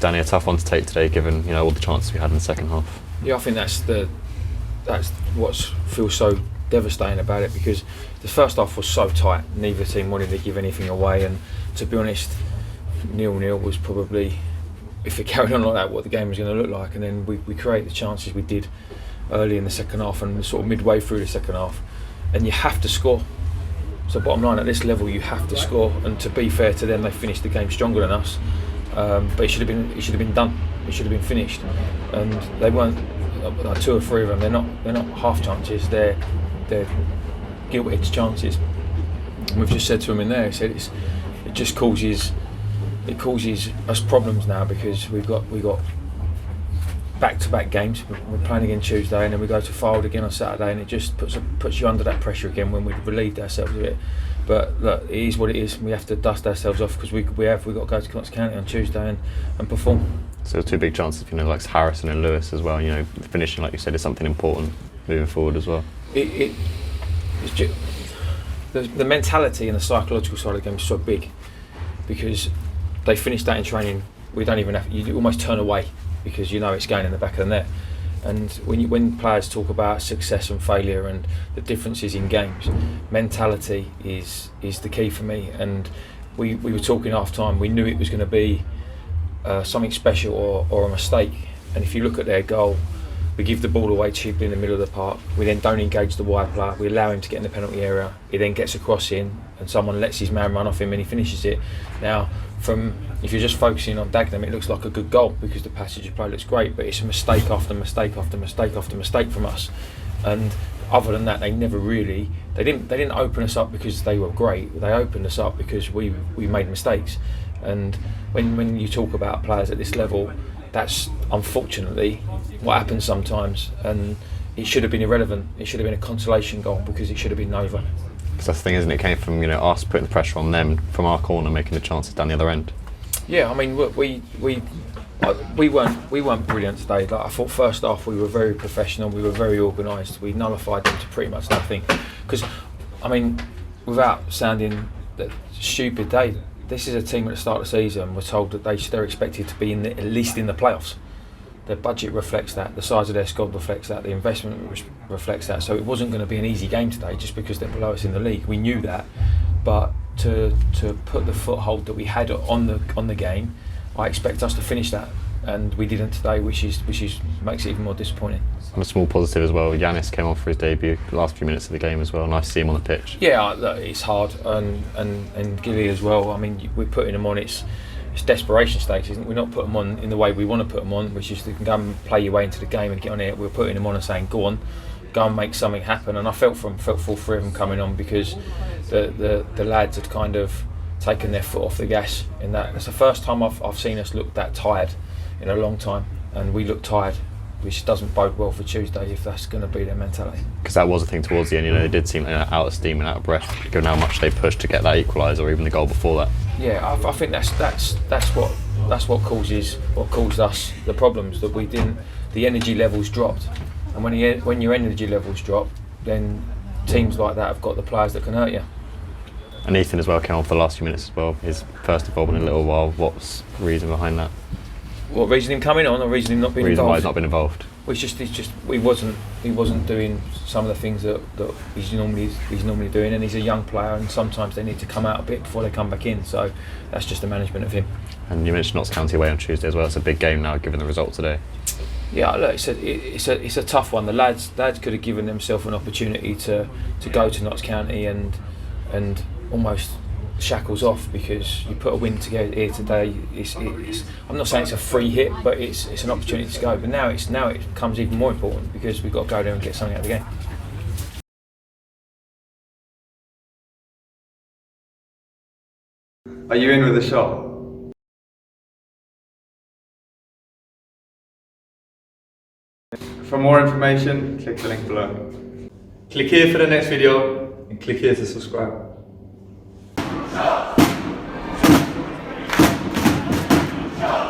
Danny, a tough one to take today, given all the chances we had in the second half. Yeah, I think that's what feels so devastating about it, because the first half was so tight. Neither team wanted to give anything away, and to be honest, 0-0 was probably, if it carried on like that, what the game was going to look like. And then we created the chances we did early in the second half and sort of midway through the second half, and you have to score. So bottom line, at this level you have to score, and to be fair to them, they finished the game stronger than us, but it should have been done, it should have been finished, and they weren't. Like 2 or 3 of them, they're not half chances, they're gilt-edged chances. And we've just said to them in there, it just causes us problems now, because we got back-to-back games. We're playing again Tuesday, and then we go to Searle again on Saturday, and it just puts you under that pressure again when we've relieved ourselves of it. But look, it is what it is. We have to dust ourselves off, because we've got to go to Notts County on Tuesday and perform. So 2 big chances, like Harrison and Lewis as well. Finishing, like you said, is something important moving forward as well. It's just, the mentality and the psychological side of the game is so big, because they finish that in training. We don't even have. You almost turn away, because it's going in the back of the net. And when players talk about success and failure and the differences in games, mentality is the key for me. And we were talking half time. We knew it was going to be something special or a mistake. And if you look at their goal, we give the ball away cheaply in the middle of the park. We then don't engage the wide player. We allow him to get in the penalty area. He then gets a cross in, and someone lets his man run off him, and he finishes it. Now, if you're just focusing on Dagenham, it looks like a good goal because the passage of play looks great, but it's a mistake after mistake after mistake after mistake from us. And other than that, they didn't open us up because they were great. They opened us up because we made mistakes. And when you talk about players at this level, that's unfortunately what happens sometimes, and it should have been irrelevant. It should have been a consolation goal, because it should have been over. Because that's the thing, isn't it? It came from us putting the pressure on them from our corner, making the chances down the other end. Yeah, I mean, we weren't brilliant today. Like, I thought first half we were very professional, we were very organised. We nullified them to pretty much nothing. Because, I mean, without sounding stupid, this is a team at the start of the season. We're told that they're expected to be at least in the playoffs. Their budget reflects that, the size of their squad reflects that, the investment reflects that. So it wasn't going to be an easy game today just because they're below us in the league. We knew that, but to put the foothold that we had on the game, I expect us to finish that, and we didn't today, which makes it even more disappointing. And a small positive as well, Yanis came on for his debut the last few minutes of the game as well. Nice to see him on the pitch. Yeah, it's hard, and Gilly as well. I mean, we're putting him on. It's desperation stakes, isn't it? We're not putting them on in the way we want to put them on, which is you can go and play your way into the game and get on it. We're putting them on and saying, go and make something happen. And I felt for all 3 of them coming on, because the lads had kind of taken their foot off the gas in that. It's the first time I've seen us look that tired in a long time, and we look tired, which doesn't bode well for Tuesday if that's going to be their mentality. Because that was a thing towards the end, they did seem out of steam and out of breath, given how much they pushed to get that equaliser or even the goal before that. Yeah, I think that's what caused us the problems, that we didn't. The energy levels dropped, and when your energy levels drop, then teams like that have got the players that can hurt you. And Ethan as well came on for the last few minutes as well. His first involvement in a little while. What's the reason behind that? What reason him coming on, or reason him not being involved? Reason why he's not been involved. Well, he wasn't doing some of the things that he's normally doing, and he's a young player, and sometimes they need to come out a bit before they come back in. So that's just the management of him. And you mentioned Notts County away on Tuesday as well. It's a big game now, given the result today. Yeah, look, it's a tough one. The lads could have given themselves an opportunity to go to Notts County and almost shackles off, because you put a win together here today. I'm not saying it's a free hit, but it's an opportunity to go. But now it becomes even more important, because we've got to go there and get something out of the game. Are you in with a shot? For more information, click the link below. Click here for the next video and click here to subscribe.